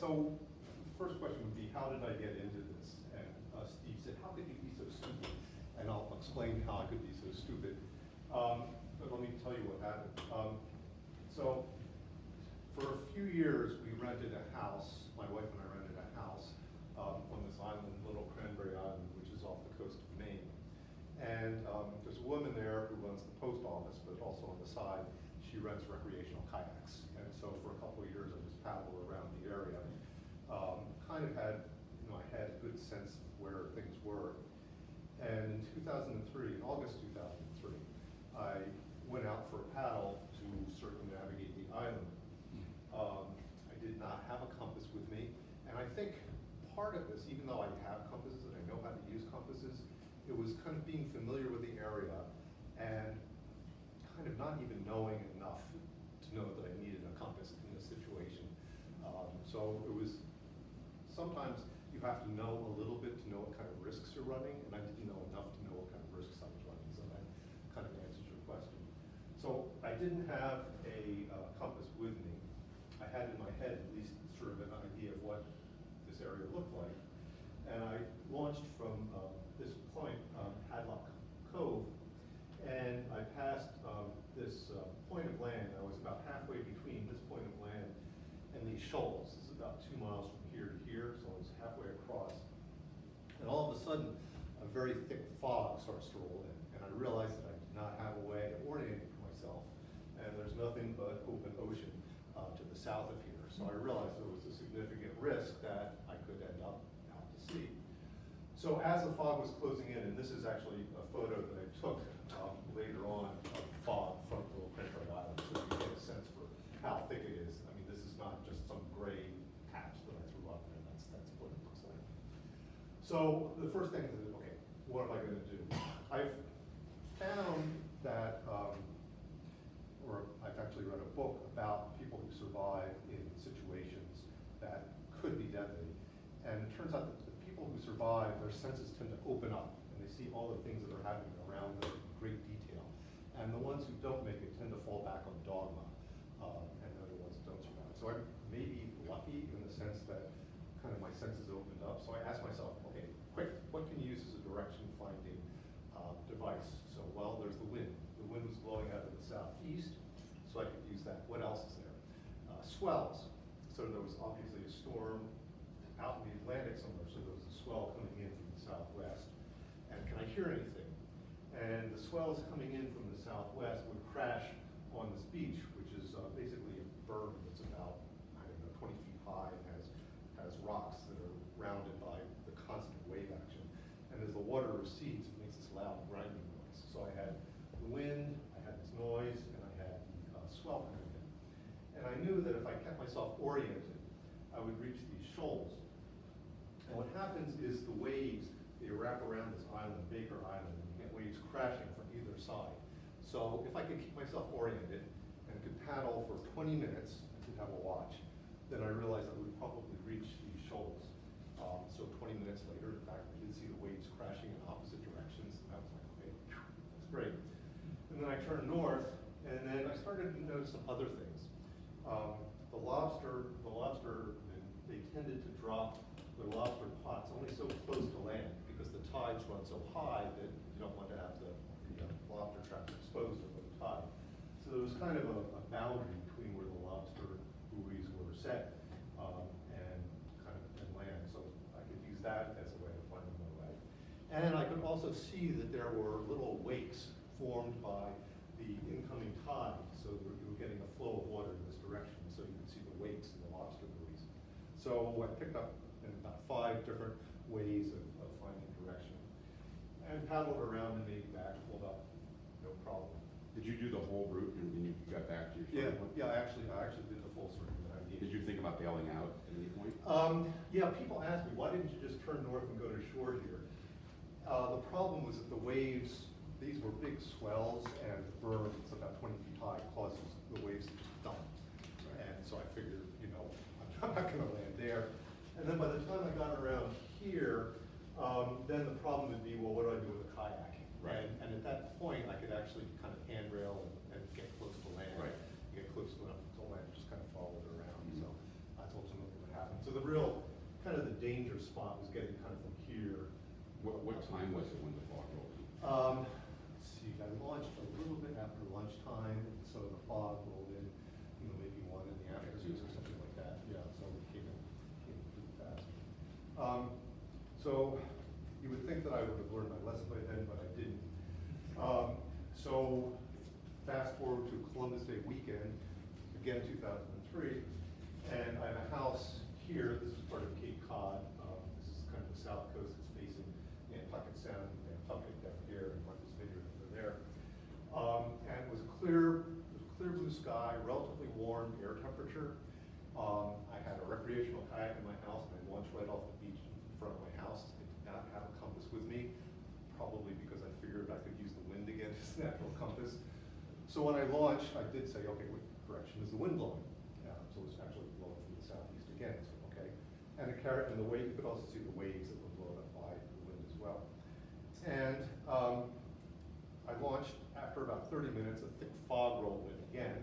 so the first question would be, how did I get into this? And Steve said, how could you be so stupid? And I'll explain how I could be so stupid. But let me tell you what happened. So for a few years, we rented a house, my wife and I rented a house on this island, Little Cranberry Island, which is off the coast of Maine. And there's a woman there who runs the post office, but also on the side, she rents recreational kayaks. And so for a couple of years, I just paddled around the area. Kind of had, I had a good sense of where things were. And in 2003, in August 2003, I went out for a paddle to circumnavigate the island. I did not have a compass with me, and I think part of this, even though I have compasses and I know how to use compasses, it was kind of being familiar with the area and kind of not even knowing enough to know that I needed a compass in this situation. So it was, sometimes you have to know a little bit to know what kind of risks you're running, and I didn't know enough to know what kind of risks I was running, so that kind of answers your question. So I didn't have a compass with me. I had in my head at least sort of an idea of what this area looked like. And I launched from this point, Hadlock Cove, and I passed this point of land. I was about halfway between this point of land and these shoals. This is about 2 miles from here to here, so I was halfway across. And all of a sudden, a very thick fog starts to roll in, and I realized that I did not have a way of orienting myself, and there's nothing but open ocean to the south of here. So I realized there was a significant risk that I could end up out to sea. So as the fog was closing in, and this is actually a photo that I took later on of fog from Little Cranberry Island, so you get a sense for how thick it is. I mean, this is not just some gray patch that I threw up there. That's what it looks like. So the first thing is, okay, what am I going to do? I've found that, or I've actually read a book about people who survive in situations that could be deadly. And it turns out that the people who survive, their senses tend to open up, and they see all the things that are happening around them in great detail. And the ones who don't make it tend to fall back on dogma, and they're the ones that don't survive. So I'm maybe lucky in the sense that kind of my senses opened up. So I asked myself, okay, quick, what can you use as a direction finding device? So, well, there's the wind. The wind was blowing out of the southeast, so I could use that. What else is there? Swells. So there was obviously a storm out in the Atlantic somewhere, so there was a swell coming in from the southwest. And can I hear anything? And the swells coming in from the southwest would crash on this beach, which is basically a berm that's about, 20 feet high and has rocks that are rounded by the constant wave action. And as the water recedes, it makes this loud grinding noise. So I had the wind, I had this noise, and I had swell coming in. And I knew that if I kept myself oriented, I would reach these shoals. And what happens is the waves, they wrap around this island, Baker Island, and you get waves crashing from either side. So if I could keep myself oriented and could paddle for 20 minutes, I could have a watch, then I realized I would probably reach these shoals. So 20 minutes later, in fact, I did see the waves crashing in opposite directions, and I was like, okay, that's great. And then I turned north, and then I started to notice some other things. The lobster, they tended to drop their lobster pots only so close to land because the tides run so high that you don't want to have the lobster traps exposed over the tide. So there was kind of a boundary between where the lobster buoys were set and land. So I could use that as a way of finding my way. And I could also see that there were little wakes formed by the incoming tide. So you were getting a flow of water in this direction. So you could see the wakes in the lobster buoys. So I picked up in about 5 different ways of finding direction. And paddled around and made back, pulled up, no problem. Did you do the whole route and you got back to your starting point? Yeah, I actually did the full circumnavigation. Did you think about bailing out at any point? Yeah, people ask me, why didn't you just turn north and go to shore here? The problem was that the waves, these were big swells, and the berm, it's about 20 feet high, causes the waves to just dump. And so I figured, I'm not going to land there. And then by the time I got around here, then the problem would be, well, what do I do with a kayak? Right. And at that point, I could actually kind of handrail and get close to land. Right. Get close enough to land, just kind of follow it around. So that's ultimately what happened. So the real, kind of the danger spot was getting kind of from here. What time was it when the fog rolled in? Let's see, I launched a little bit after lunchtime, and so the fog rolled in, maybe 1 in the afternoon or something like that. Yeah, so it came in pretty fast. So you would think that I would have learned my lesson by then, but I didn't. So fast forward to Columbus Day weekend, again 2003, and I have a house here. This is part of Cape Cod. This is kind of the south coast. It's facing Nantucket Sound, Nantucket down here, and Martha's Vineyard over there. And it was clear blue sky, relatively warm air temperature. I had a recreational kayak in my house, and I launched right off the beach in front of my house. I did not have a compass with me, probably because I figured I could use the wind again as a natural compass. So when I launched, I did say, okay, what direction is the wind blowing? So it was actually blowing from the southeast again, so okay. And the wave, you could also see the waves that were blown up by the wind as well. And I launched after about 30 minutes, a thick fog rolled in again.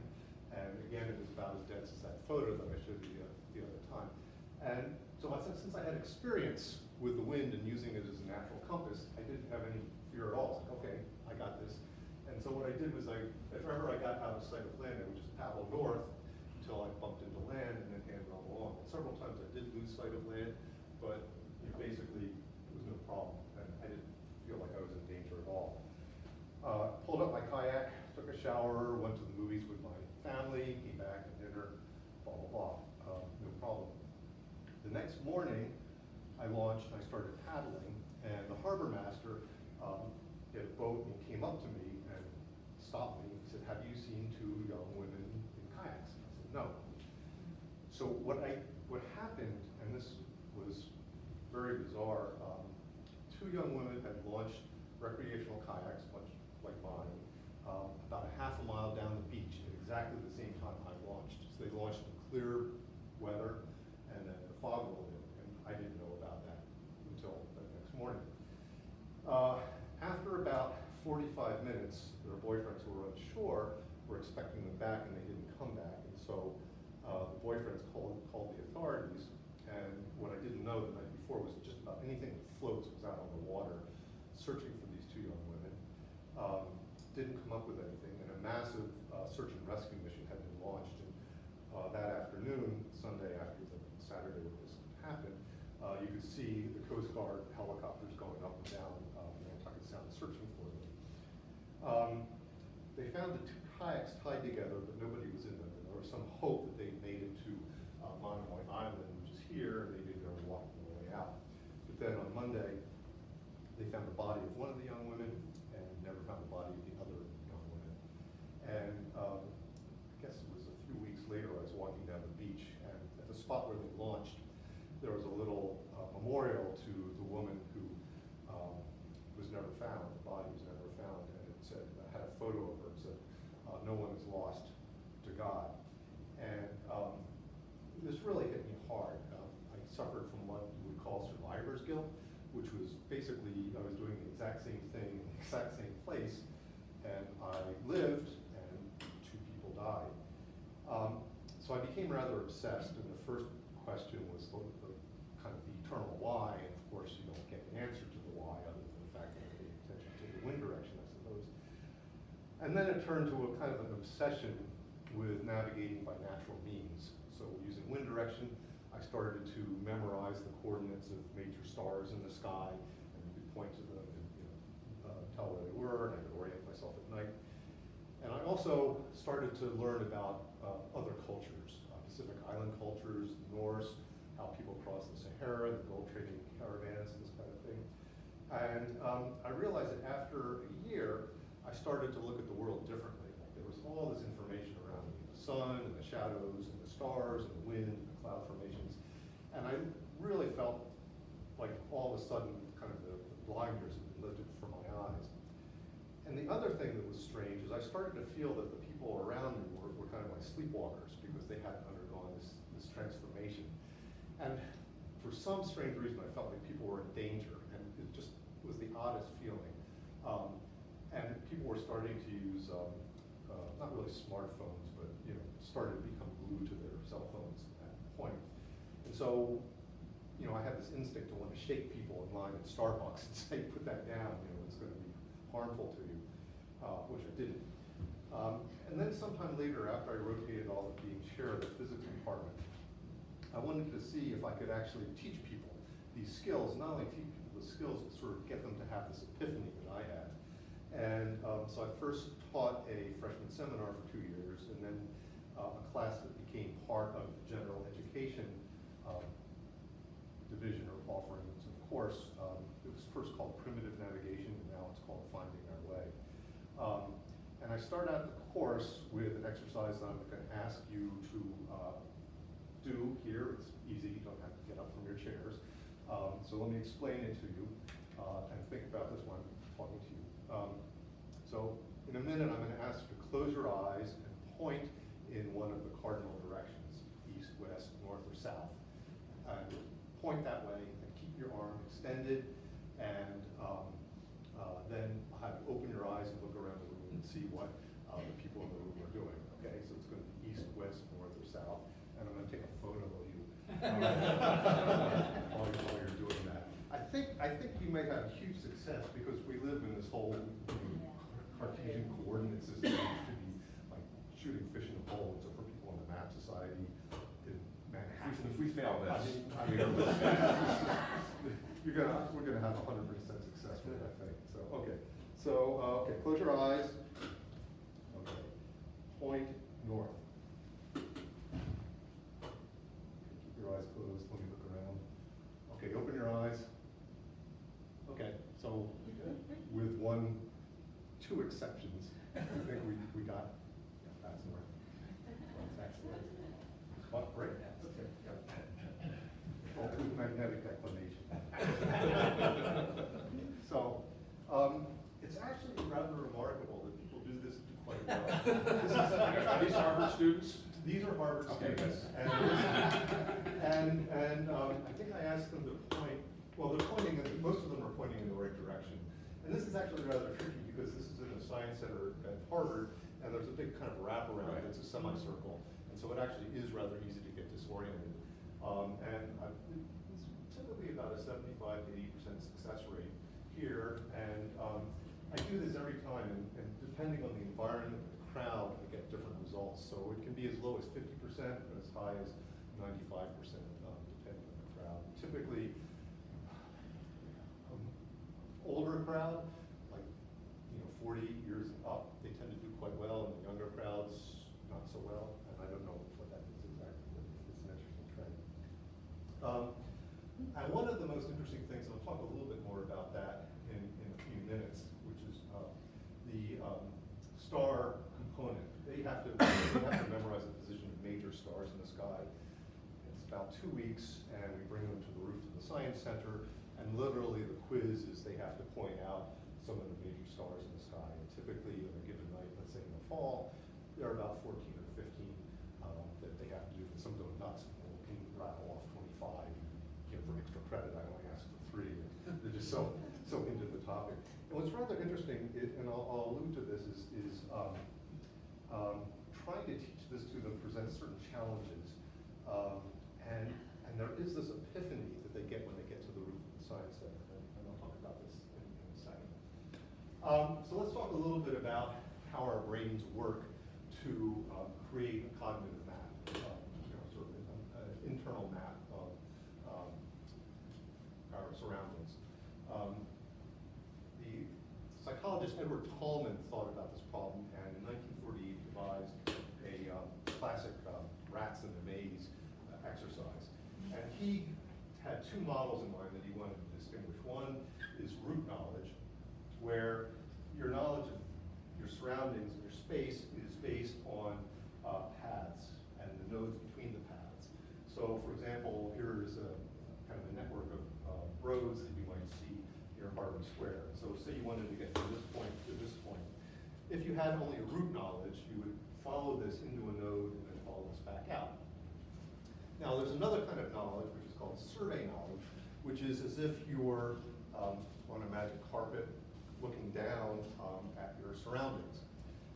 And again, it was about as dense as that photo that I showed you the other time. And so since I had experience with the wind and using it as a natural compass, I didn't have any fear at all. It's like, okay, I got this. And so what I did was if ever I got out of sight of land, I would just paddle north until I bumped into land and then hand roll along. And several times I did lose sight of land, but basically it was no problem. And I didn't feel like I was in danger at all. Pulled up my kayak, took a shower, went to the movies with my family, came back and dinner, blah, blah, blah. No problem. The next morning, I launched and I started paddling, and the harbor master had a boat and came up to me and stopped me. He said, "Have you seen 2 young women in kayaks?" I said, "No." So what happened, and this was very bizarre, 2 young women had launched recreational kayaks, much like mine, about a half a mile down the beach at exactly the same time I launched. So they launched in clear weather, and then the fog rolled in, and I didn't know about that until the next morning. After about 45 minutes, their boyfriends who were on shore were expecting them back, and they didn't come back. And so the boyfriends called the authorities, and what I didn't know the night before was just about anything that floats was out on the water searching for these 2 young women. Didn't come up with anything, and a massive search and rescue mission had been launched. And that afternoon, Sunday after the Saturday when this happened, you could see the Coast Guard helicopters going up and down Nantucket Sound searching for them. They found the 2 kayaks tied together, but nobody was in them. And there was some hope that they made it to Monomoy Island, which is here, and they did their walking their way out. But then on Monday, they found the body of one of the young women and never found the body of the other young women. And I guess it was a few weeks later, I was walking down the beach, and at the spot where they launched, there was a little memorial to the woman who was never found. The body was never found, and it said, had a photo of her. It said, "No one is lost to God." And this really hit me hard. I suffered from what you would call survivor's guilt, which was basically I was doing the exact same thing in the exact same place, and I lived, and 2 people died. So I became rather obsessed, and the first question was the kind of the eternal why, and of course you don't get an answer to the why other than the fact that I paid attention to the wind direction, I suppose. And then it turned to a kind of an obsession with navigating by natural means. So using wind direction, I started to memorize the coordinates of major stars in the sky, and you could point to them and tell where they were, and I could orient myself at night. And I also started to learn about other cultures, Pacific Island cultures, Norse, how people cross the Sahara, the gold trading caravans, this kind of thing. And I realized that after a year, I started to look at the world differently. Like there was all this information around me, the sun and the shadows and the stars and the wind and the cloud formations. And I really felt like all of a sudden kind of the blinders had been lifted from my eyes. And the other thing that was strange is I started to feel that the people around me were kind of like sleepwalkers because they hadn't undergone this transformation. And for some strange reason, I felt like people were in danger, and it just was the oddest feeling. And people were starting to use, not really smartphones, but started to become glued to their cell phones at that point. And And so, you know, I have this instinct to want to shake people in line at Starbucks and say, put that down, you know, it's going to be harmful to you, which I didn't. And then sometime later, after I rotated all of being chair of the physics department, I wanted to see if I could actually teach people these skills, not only teach people the skills, but sort of get them to have this epiphany that I had. And so I first taught a freshman seminar for 2 years, and then a class that became part of the general education division or offerings of course. It was first called Primitive Navigation, and now it's called Finding Our Way. And I start out the course with an exercise that I'm going to ask you to do here. It's easy, you don't have to get up from your chairs. So let me explain it to you and think about this while I'm talking to you. So in a minute, I'm going to ask you to close your eyes and point in one of the cardinal directions, east, west, north, or south. Point that way and keep your arm extended, and then I'll have you open your eyes and look around the room and see what the people in the room are doing. Okay, so it's going to be east, west, north, or south, and I'm going to take a photo of you while you're doing that. I think you may have huge success because we live in this whole Cartesian coordinate system. It should be like shooting fish in a bowl. So for people in the Math Society in Manhattan, If we fail this. We're gonna have 100% success with it, I think. So okay. So okay, close your eyes. Okay. Point north. Keep your eyes closed. Let me look around. Okay, open your eyes. Okay, so with two exceptions, I think we got, yeah, that's north. That's north. What, great, okay. Well, with magnetic declination. So, it's actually rather remarkable that people do this quite well. Are these Harvard students? These are Harvard Okay, students. good. And I think I asked them to point, well, they're pointing, most of them are pointing in the right direction. And this is actually rather tricky because this is in a science center at Harvard, and there's a big kind of wraparound. Right. It's a semicircle, and so it actually is rather easy to get disoriented. It's typically about a 75 to 80% success rate here, and I do this every time, and depending on the environment, the crowd, I get different results. So it can be as low as 50%, but as high as 95%, depending on the crowd. Typically, older crowd, like 40 years up, they tend to do quite well, and the younger crowds, not so well. And I don't know what that is exactly, but it's an interesting trend. And one of the most interesting things, and I'll talk a little bit more about that in a few minutes, which is the star component. They have to memorize the position of major stars in the sky. It's about 2 weeks, and we bring them to the roof of the Science Center, and literally the quiz is they have to point out some of the major stars in the sky. And typically, on a given night, let's say in the fall, there are about 14 or 15 that they have to do. Some go nuts and can rattle off 25. For extra credit, I only ask for 3. They're just so into the topic. And what's rather interesting, and I'll allude to this, is trying to teach this to them presents certain challenges. And there is this epiphany that they get when they get to the roof of the Science Center, and I'll talk about this in a second. So let's talk a little bit about how our brains work to create a cognitive map, sort of an internal map of our surroundings. The psychologist Edward Tolman thought about this problem, and in 1948 devised a classic rats in the maze exercise. And he had 2 models in mind that he wanted to distinguish. One is root knowledge, where your knowledge of your surroundings and your space is based on paths and the nodes between the paths. So for example, here is a kind of a network of roads that you might see near Harvard Square. So say you wanted to get from this point to this point. If you had only a root knowledge, you would follow this into a node and then follow this back out. Now there's another kind of knowledge, which is called survey knowledge, which is as if you're on a magic carpet looking down at your surroundings.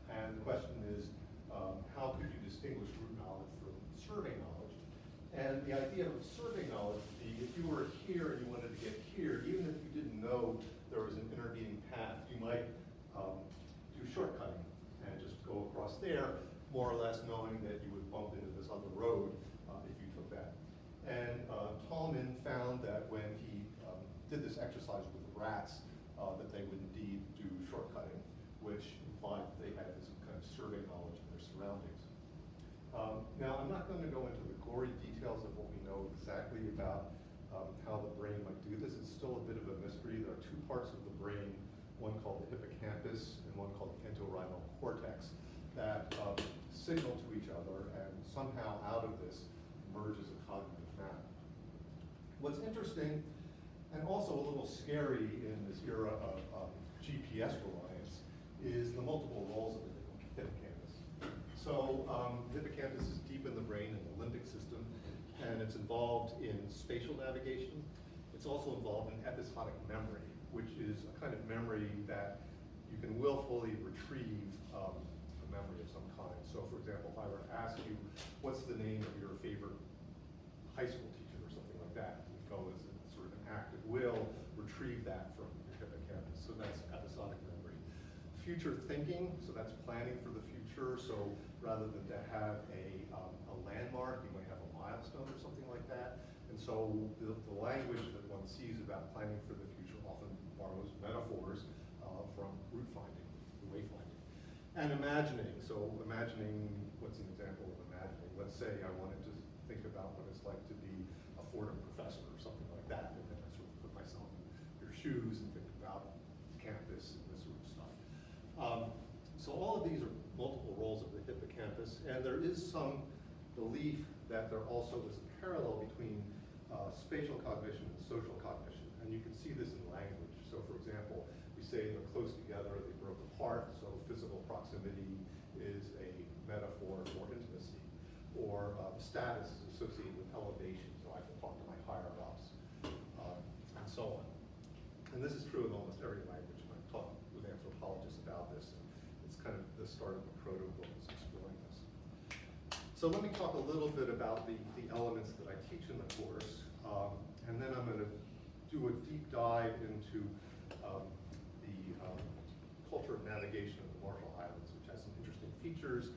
And the question is, how could you distinguish root knowledge from survey knowledge? And the idea of survey knowledge would be if you were here and you wanted to get here, even if you didn't know there was an intervening path, you might do shortcutting and just go across there, more or less knowing that you would bump into this other road if you took that. And Tolman found that when he did this exercise with the rats, that they would indeed do shortcutting, which implied that they had this kind of survey knowledge of their surroundings. Now, I'm not going to go into the gory details of what we know exactly about how the brain might do this. It's still a bit of a mystery. There are two parts of the brain, one called the hippocampus and one called the entorhinal cortex, that signal to each other, and somehow out of this emerges a cognitive map. What's interesting, and also a little scary in this era of GPS reliance, is the multiple roles of the hippocampus. So the hippocampus is deep in the brain in the limbic system, and it's involved in spatial navigation. It's also involved in episodic memory, which is a kind of memory that you can willfully retrieve a memory of some kind. So for example, if I were to ask you, what's the name of your favorite high school teacher or something like that, you go as a sort of an act of will, retrieve that from your hippocampus. So that's episodic memory. Future thinking, so that's planning for the future. So rather than to have a landmark, you might have a milestone or something like that. And so the language that one sees about planning for the future often borrows metaphors from route finding, wayfinding. And imagining, so imagining, what's an example of imagining? Let's say I wanted to think about what it's like to be a Fordham professor or something like that, and then I sort of put myself in your shoes and think about campus and this sort of stuff. So all of these are multiple roles of the hippocampus, and there is some belief that there also is a parallel between spatial cognition and social cognition, and you can see this in language. So for example, we say they're close together, they broke apart, so physical proximity is a metaphor for intimacy, or status is associated with elevation, so I can talk to my higher ups, and so on. And this is true in almost every language, and I've talked with anthropologists about this, and it's kind of the start of the proto-book is exploring this. So let me talk a little bit about the elements that I teach in the course, and then I'm going to do a deep dive into the culture of navigation of the Marshall Islands, which has some interesting features,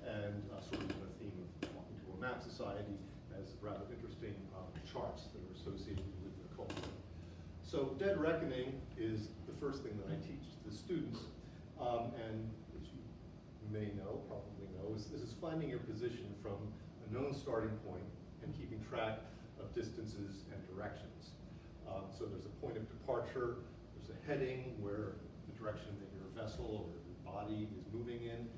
and sort of in the theme of talking to a map society has rather interesting charts that are associated with the culture. So Dead Reckoning is the first thing that I teach the students, and which you may know, probably know, is this is finding your position from a known starting point and keeping track of distances and directions. So there's a point of departure, there's a heading where the direction that your vessel or your body is moving in,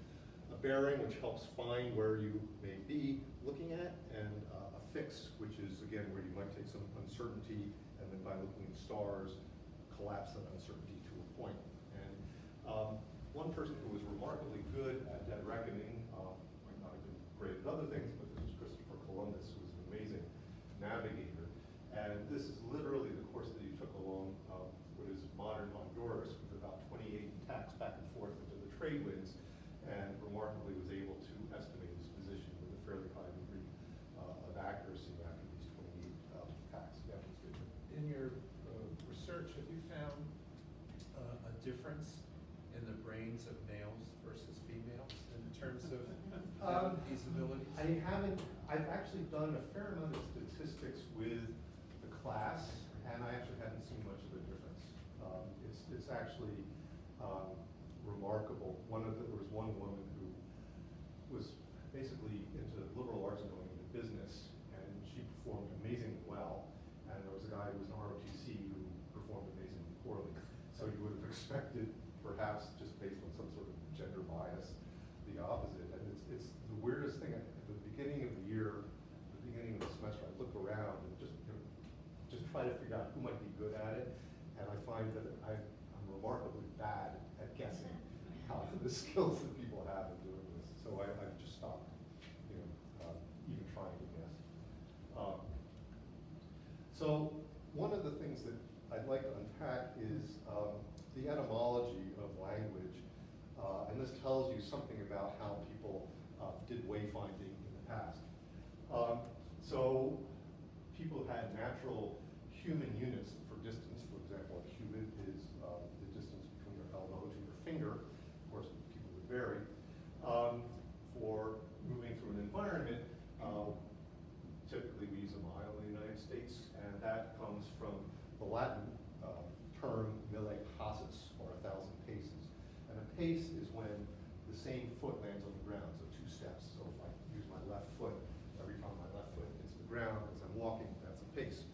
a bearing which helps find where you may be looking at, and a fix, which is again where you might take some uncertainty and then by looking at stars, collapse that uncertainty to a point. And one person who was remarkably good at Dead Reckoning, might not have been great at other things, but this was Christopher Columbus, who was an amazing navigator. And this is literally the course that he took along what is modern Honduras, with about 28 tacks back and forth into the trade winds, and remarkably was able to estimate his position with a fairly high degree of accuracy after these 28 tacks. Yeah, that's good. In your research, have you found a difference in the brains of males versus females in terms of these abilities? I haven't, I've actually done a fair amount of statistics with the class, and I actually haven't seen much of a difference. It's actually remarkable. There was one woman who was basically into liberal arts and going into business, and she performed amazingly well. And there was a guy who was an ROTC who performed amazingly poorly. So you would have expected, perhaps just based on some sort of gender bias, the opposite. And it's the weirdest thing. At the beginning of the year, the beginning of the semester, I look around and just try to figure out who might be good at it. And I find that I'm remarkably bad at guessing how the skills that people have in doing this. So I've just stopped, even trying to guess. So one of the things that I'd like to unpack is the etymology of language, and this tells you something about how people did wayfinding in the past. So people had natural human units for distance. For example, a cubit is the distance between your elbow to your finger. Of course, people would vary. For moving through an environment, typically we use a mile in the United States, and that comes from the Latin term mille passus, or 1,000 paces. And a pace is when the same foot lands on the ground, so 2 steps. So if I use my left foot, every time my left foot hits the ground as I'm walking, that's a pace.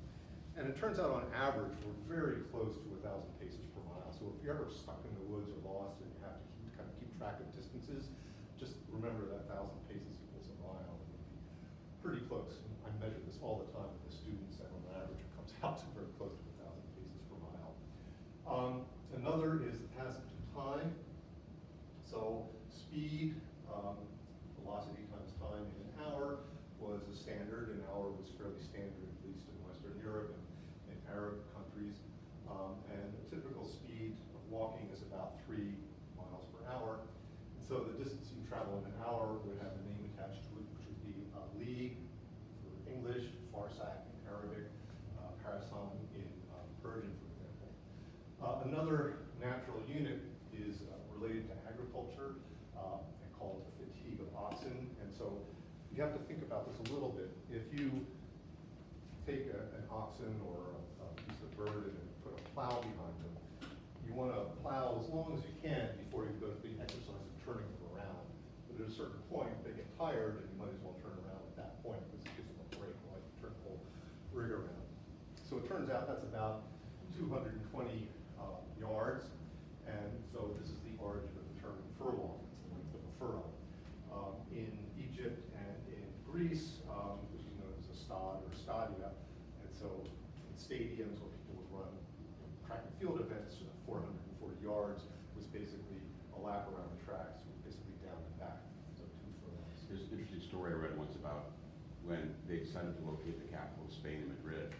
And it turns out on average, we're very close to 1,000 paces per mile. So if you're ever stuck in the woods or lost and you have to kind of keep track of distances, just remember that 1,000 paces equals a mile. And it'll be pretty close. I measure this all the time with the students, and on average it comes out to very close to 1,000 paces per mile. Another is the passage of time. So speed, velocity times time in an hour was a standard. An hour was fairly standard, at least in Western Europe and in Arab countries. And a typical speed of walking is about 3 miles per hour. And so the distance you travel in an hour would have a name attached to it, which would be league for English, farsakh in Arabic, parasan in Persian, for example. Another natural unit is related to agriculture, and called the fatigue of oxen. And so you have to think about this a little bit. If you take an oxen or a piece of burden and put a plow behind them, you want to plow as long as you can before you go to the exercise of turning them around. But at a certain point, they get tired, and you might as well turn around at that point, because it gives them a break while you turn the whole rig around. So it turns out that's about 220 yards, and so this is the origin of the term furlong. It's the length of a furlong. In Egypt and in Greece, which is known as a stad or stadia, and so in stadiums where people would run track and field events, 440 yards was basically a lap around the tracks, basically down and back, so 2 furlongs. There's an interesting story I read once about when they decided to locate the capital of Spain in Madrid.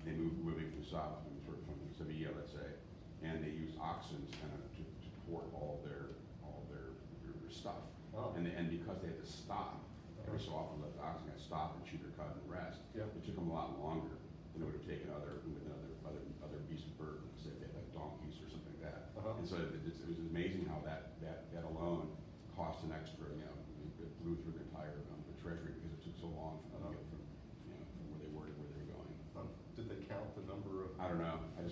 They moving from south, from Sevilla, let's say, and they used oxen kind of to port all their stuff. Oh. And because they had to stop every so often, let the oxen guys stop and chew their cud and rest. Yep. It took them a lot longer than it would have taken other beasts of burden, say they had like donkeys or something like that. Uh-huh. And so it was amazing how that alone cost an extra, it blew through the entire the treasury, because it took so long for them to get from where they were to where they were going. Did they count the number of? I don't know. I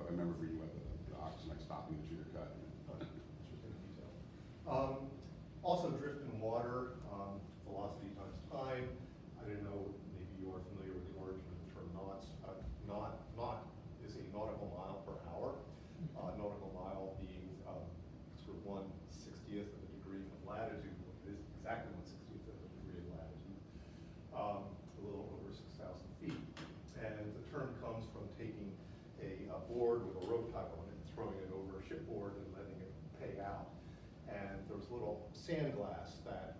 remember reading about the oxen like stopping to chew their cud. Interesting detail. Also, drift in water, velocity times time. I didn't know, maybe you are familiar with the origin of the term knots. Knot is a nautical mile per hour. Nautical mile being sort of 1/60th of a degree of latitude. It is exactly 1/60th of a degree of latitude. A little over 6,000 feet. And the term comes from taking a board with a rope tied on it and throwing it over a shipboard and letting it pay out. And there was a little sand glass that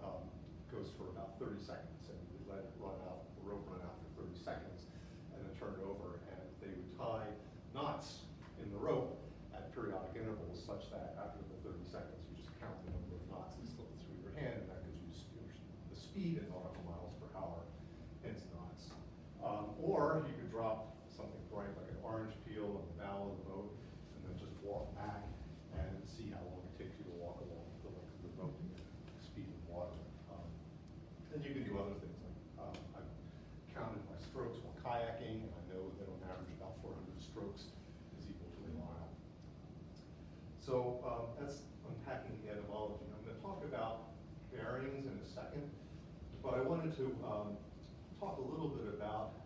goes for about 30 seconds, and you would let it run out, the rope run out for 30 seconds, and then turn it over, and they would tie knots in the rope at periodic intervals, such that after the 30 seconds, you just count the number of knots that slip through your hand, and that gives you the speed in nautical miles per hour, hence knots. Or you could drop something bright like an orange peel on the bow of the boat, and then just walk back and see how long it takes you to walk along the length of the boat to get the speed of water. And you can do other things, like I've counted my strokes while kayaking, and I know that on average about 400 strokes is equal to a mile. So that's unpacking the etymology. I'm going to talk about bearings in a second, but I wanted to talk a little bit about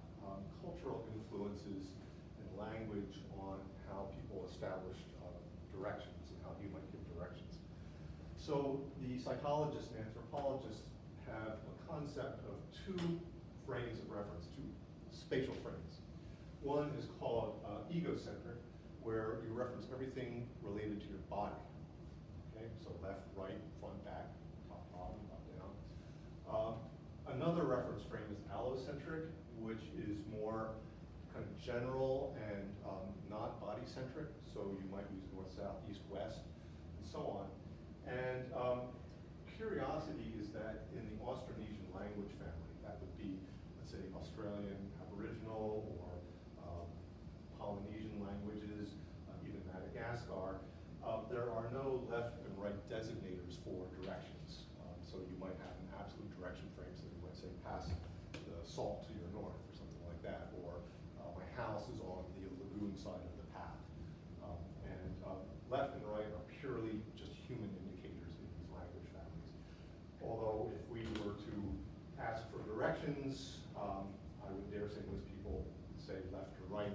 cultural influences and language on how people established directions and how you might give directions. So the psychologists and anthropologists have a concept of 2 frames of reference, 2 spatial frames. One is called egocentric, where you reference everything related to your body. Okay, so left, right, front, back, top, bottom, up, down. Another reference frame is allocentric, which is more kind of general and not body-centric. So you might use north, south, east, west, and so on. And curiosity is that in the Austronesian language family, that would be say, Australian Aboriginal or Polynesian languages, even Madagascar, there are no left and right designators for directions. So you might have an absolute direction frame, so you might say, pass the salt to your north, or something like that, or my house is on the lagoon side of the path. Left and right are purely just human indicators in these language families. Although if we were to ask for directions, I would dare say most people would say left or right,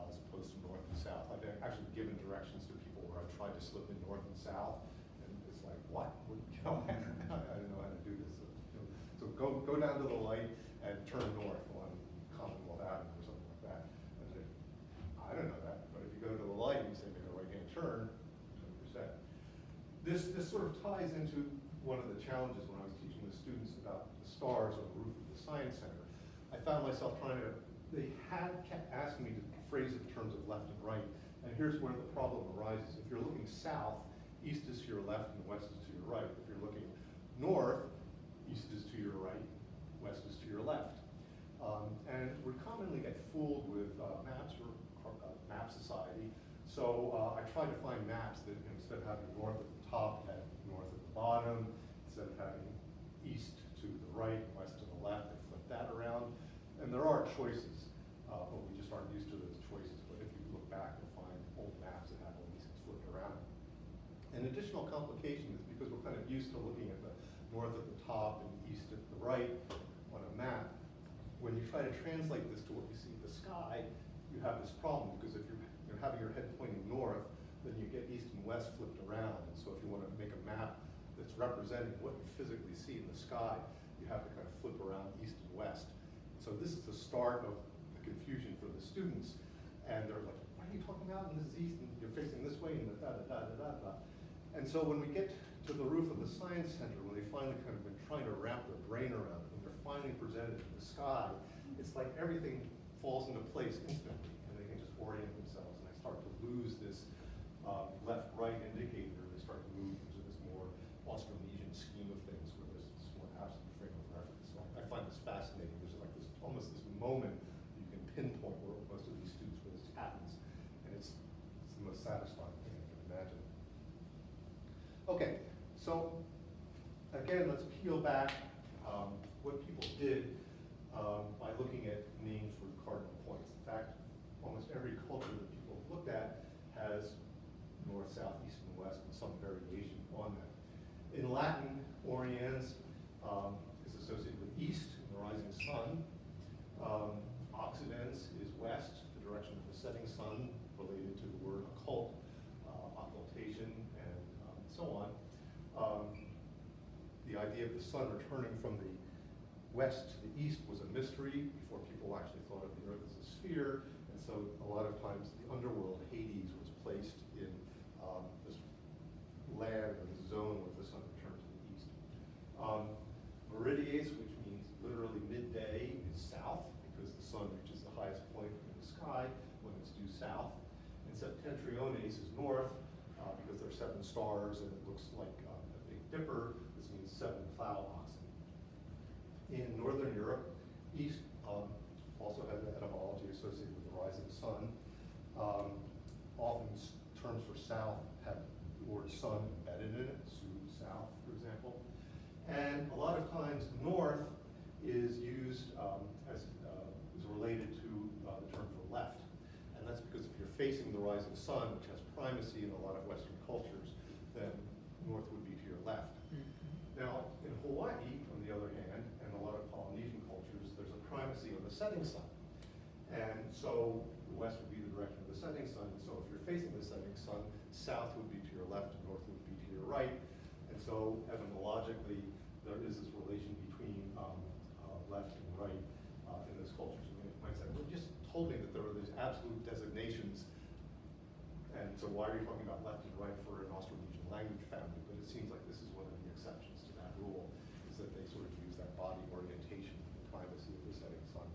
as opposed to north and south. I've actually given directions to people where I've tried to slip in north and south, and it's like, what? You know, I don't know how to do this. So go down to the light and turn north on Commonwealth Avenue or something like that. And say, I don't know that, but if you go to the light and you say make a right-hand turn, 100%. This sort of ties into one of the challenges when I was teaching the students about the stars on the roof of the Science Center. I found myself they kept asking me to phrase it in terms of left and right, and here's where the problem arises. If you're looking south, east is to your left and west is to your right. If you're looking north, east is to your right, west is to your left. And we commonly get fooled with maps or map society. So I try to find maps that instead of having north at the top, had north at the bottom. Instead of having east to the right, west to the left, they flip that around. And there are choices, but we just aren't used to those choices. But if you look back, you'll find old maps that have all these things flipped around. An additional complication is because we're kind of used to looking at the north at the top and east at the right on a map. When you try to translate this to what you see in the sky, you have this problem, because if you're having your head pointing north, then you get east and west flipped around. And so if you want to make a map that's representing what you physically see in the sky, you have to kind of flip around east and west. So this is the start of the confusion for the students. And they're like, what are you talking about? And this is east, and you're facing this way, and da-da-da-da-da-da. And so when we get to the roof of the Science Center, when they finally kind of been trying to wrap their brain around it, when they're finally presented in the sky, it's like everything falls into place instantly, and they can just orient themselves. And they start to lose this left-right indicator. They start to move into this more Austronesian scheme of things, where there's this more absolute frame of reference. So I find this fascinating. There's like this almost this moment you can pinpoint where most of these students where this happens, and it's the most satisfying thing I can imagine. Okay, so again, let's peel back what people did by looking at names for cardinal points. In fact, almost every culture that people have looked at has north, south, east, and west, and some variation on that. In Latin, Oriens is associated with east, and the rising sun. Occidens is west, the direction of the setting sun, related to the word occult, occultation, and so on. The idea of the sun returning from the west to the east was a mystery before people actually thought of the earth as a sphere, and so a lot of times the underworld, Hades, was placed in this land or this zone where the sun returned to the east. Meridies, which means literally midday, is south, because the sun reaches the highest point in the sky when it's due south. And Septentriones is north, because there are 7 stars and it looks like a Big Dipper. This means 7 plow oxen. In Northern Europe, east also has an etymology associated with the rising sun. Often terms for south have the word sun embedded in it, sud, south, for example. And a lot of times north is used is related to the term for left. And that's because if you're facing the rising sun, which has primacy in a lot of Western cultures, then north would be to your left. Now, in Hawaii, on the other hand, and a lot of Polynesian cultures, there's a primacy of the setting sun. And so the west would be the direction of the setting sun. And so if you're facing the setting sun, south would be to your left and north would be to your right. And so etymologically, there is this relation between left and right in those cultures. And you might say, well, you just told me that there were these absolute designations, and so why are you talking about left and right for an Austronesian language family? But it seems like this is one of the exceptions to that rule, is that they sort of use that body orientation, the primacy of the setting sun.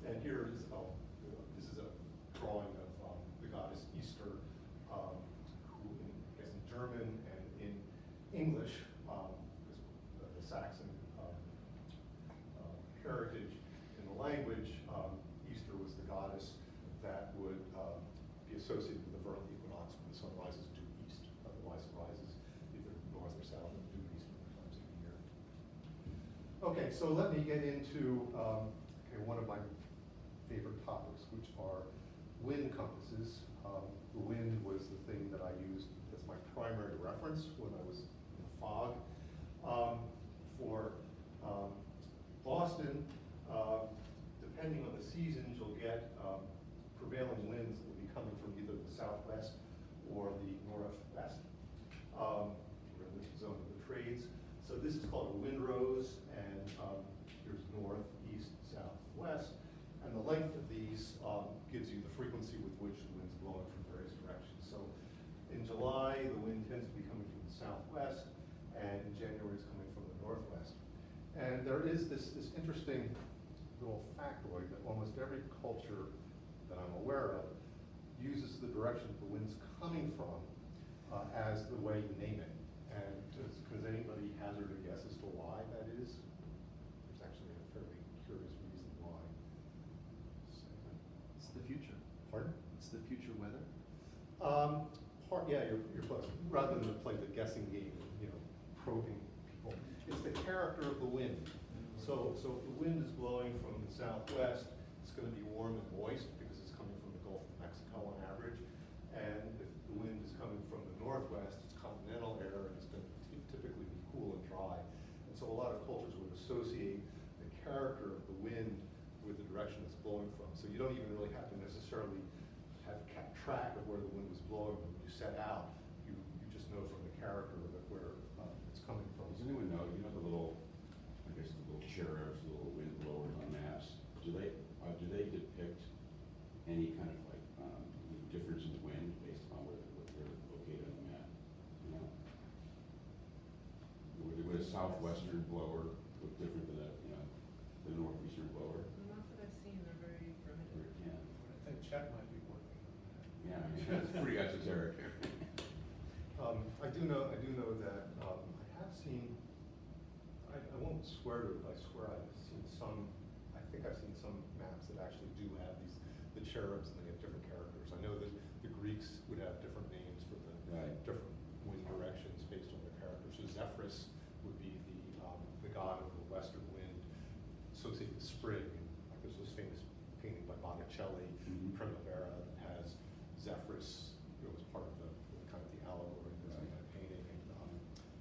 And here is, this is a drawing of the goddess Easter, who I guess in German and in English, the Saxon be associated with the vernal equinox when the sun rises due east. Otherwise, it rises either north or south and due east other times of the year. Okay, so let me get into one of my favorite topics, which are wind compasses. The wind was the thing that I used as my primary reference when I was in the fog. For Boston, depending on the seasons, you'll get prevailing winds that will be coming from either the southwest or the northwest. We're in this zone of the trades. So this is called a windrose, and here's north, east, south, west. And the length of these gives you the frequency with which the wind's blowing from various directions. So in July, the wind tends to be coming from the southwest, and in January, it's coming from the northwest. And there is this interesting little factoid that almost every culture that I'm aware of uses the direction that the wind's coming from as the way you name it. And does anybody hazard a guess as to why that is? There's actually a fairly curious reason why. It's the future. Pardon? It's the future weather. Yeah, you're close. Rather than play the guessing game, probing people, it's the character of the wind. So if the wind is blowing from the southwest, it's going to be warm and moist because it's coming from the Gulf of Mexico on average. And if the wind is coming from the northwest, it's continental air, and it's going to typically be cool and dry. And so a lot of cultures would associate the character of the wind with the direction it's blowing from. So you don't even really have to necessarily have kept track of where the wind was blowing when you set out. You just know from the character of it where it's coming from. Does anyone know, the little, I guess the little cherubs, the little wind blowers on maps, do they depict any kind of like difference in the wind based upon where they're located on the map? Would a southwestern blower look different than the northeastern blower? Not that I've seen, they're very primitive. Yeah. I think Chet might be working on that. Yeah, I mean, that's pretty esoteric. I do know that I have seen. I won't swear to it. But I swear I've seen some. I think I've seen some maps that actually do have the cherubs, and they have different characters. I know that the Greeks would have different names for the Right. different wind directions based on their characters. So Zephyrus would be the god of the western wind, associated with spring. Like there's this famous painting by Botticelli, Mhm. Primavera, that has Zephyrus, as part of the kind of the allegory in this Right. kind of painting. And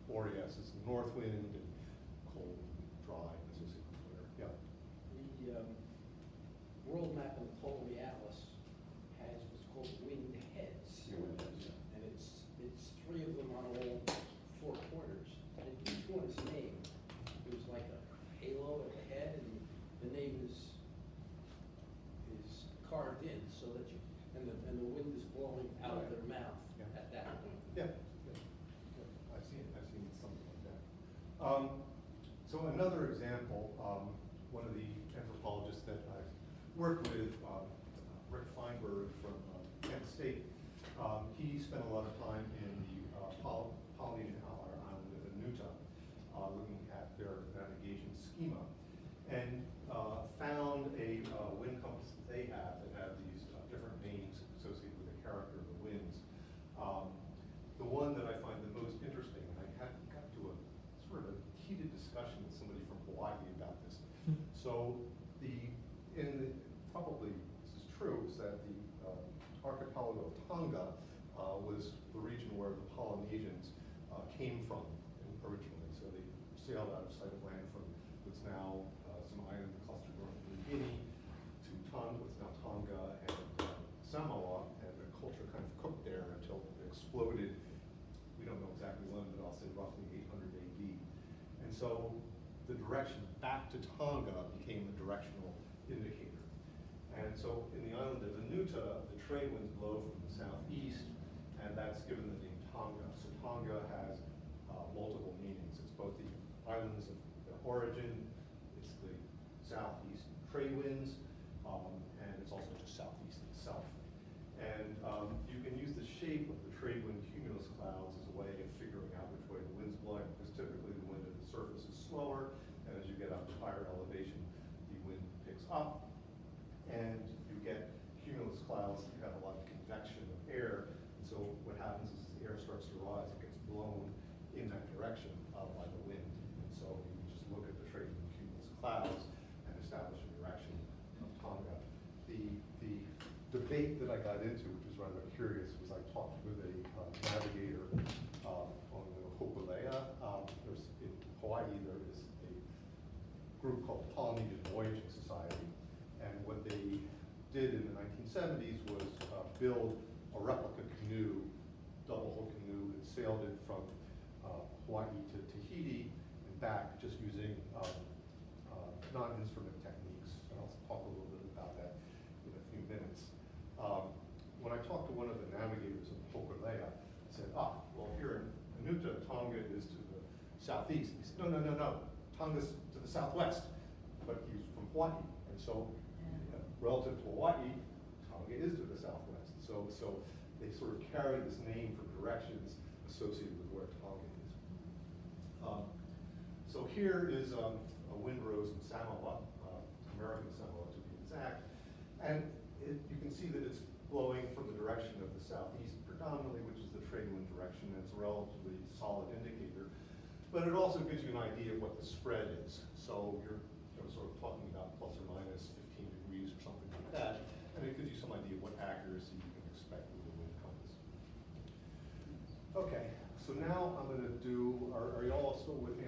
Boreas is the north wind, and cold, and dry, and associated with winter. Yeah. The world map in the Ptolemy Atlas has what's called wind heads. Yeah, wind heads, yeah. And it's three of them on all four corners. And each one is named. There's like a halo at the head, and the name is carved in so that and the wind is blowing out of their mouth Yeah. at that point. Yeah. I've seen something like that. So another example, one of the anthropologists that I've worked with, Rick Feinberg from Kent State, he spent a lot of time in the Polynesian island of Nuta, looking at their navigation schema, and found a wind compass that they have that have these different names associated with the character of the winds. The one that I find the most interesting, and I got to a sort of a heated discussion with somebody from Hawaii about this. So probably this is true, is that the archipelago of Tonga was the region where the Polynesians came from originally. So they sailed out of sight of land from what's now some island cluster north of New Guinea to what's now Tonga and Samoa, and the culture kind of cooked there until it exploded. We don't know exactly when, but I'll say roughly 800 AD. And so the direction back to Tonga became the directional indicator. And so in the island of Nuta, the trade winds blow from the southeast, and that's given the name Tonga. So Tonga has multiple meanings. It's both the islands of the origin, it's the southeast trade winds, and it's also just southeast itself. And you can use the shape of the trade wind cumulus clouds as a way of figuring out which way the wind's blowing, because typically the wind at the surface is slower, and as you get up to higher elevation, the wind picks up, and you get cumulus clouds, you have a lot of convection of air, and so what happens is the air starts to rise, it gets blown in that direction by the wind. And so you can just look at the trading cumulus clouds and establish a direction of Tonga. The debate that I got into, which is rather curious, was I talked with a navigator on the Hokulea. In Hawaii, there is a group called Polynesian Voyaging Society, and what they did in the 1970s was build a replica canoe, double hull canoe, and sailed it from Hawaii to Tahiti and back, just using non-instrument techniques. And I'll talk a little bit about that in a few minutes. When I talked to one of the navigators in Hokulea, I said, well, here in Hanuta, Tonga is to the southeast. He said, no, Tonga's to the southwest. But he's from Hawaii, and so relative to Hawaii, Tonga is to the southwest. So they sort of carry this name for directions associated with where Tonga is. So here is a windrose in Samoa, American Samoa to be exact, and you can see that it's blowing from the direction of the southeast predominantly, which is the trade wind direction, and it's a relatively solid indicator. But it also gives you an idea of what the spread is. So you're sort of talking about plus or minus 15 degrees or something like that, and it gives you some idea of what accuracy you can expect with the wind compass. Okay, so now I'm going to do, are you all still with me?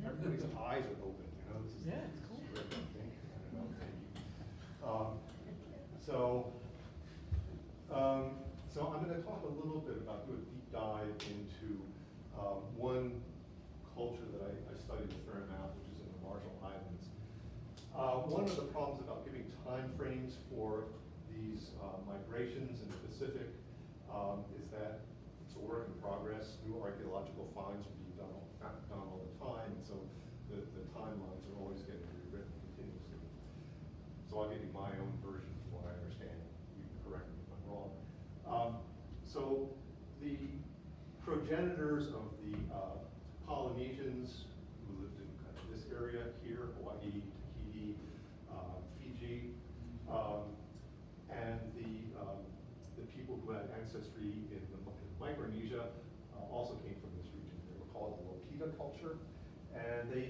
Everybody's eyes are open, you know? This is, Yeah, it's cool. This is great, I think. I don't know, maybe. So I'm going to talk a little bit about, do a deep dive into one culture that I studied a fair amount, which is in the Marshall Islands. One of the problems about giving time frames for these migrations in the Pacific is that it's a work in progress. New archaeological finds are being done all the time, and so the timelines are always getting rewritten continuously. So I'll give you my own version of what I understand. You can correct me if I'm wrong. So the progenitors of the Polynesians who lived in kind of this area here, Hawaii, Tahiti, Fiji, and the people who had ancestry in Micronesia also came from this region. They were called the Lopita culture, and they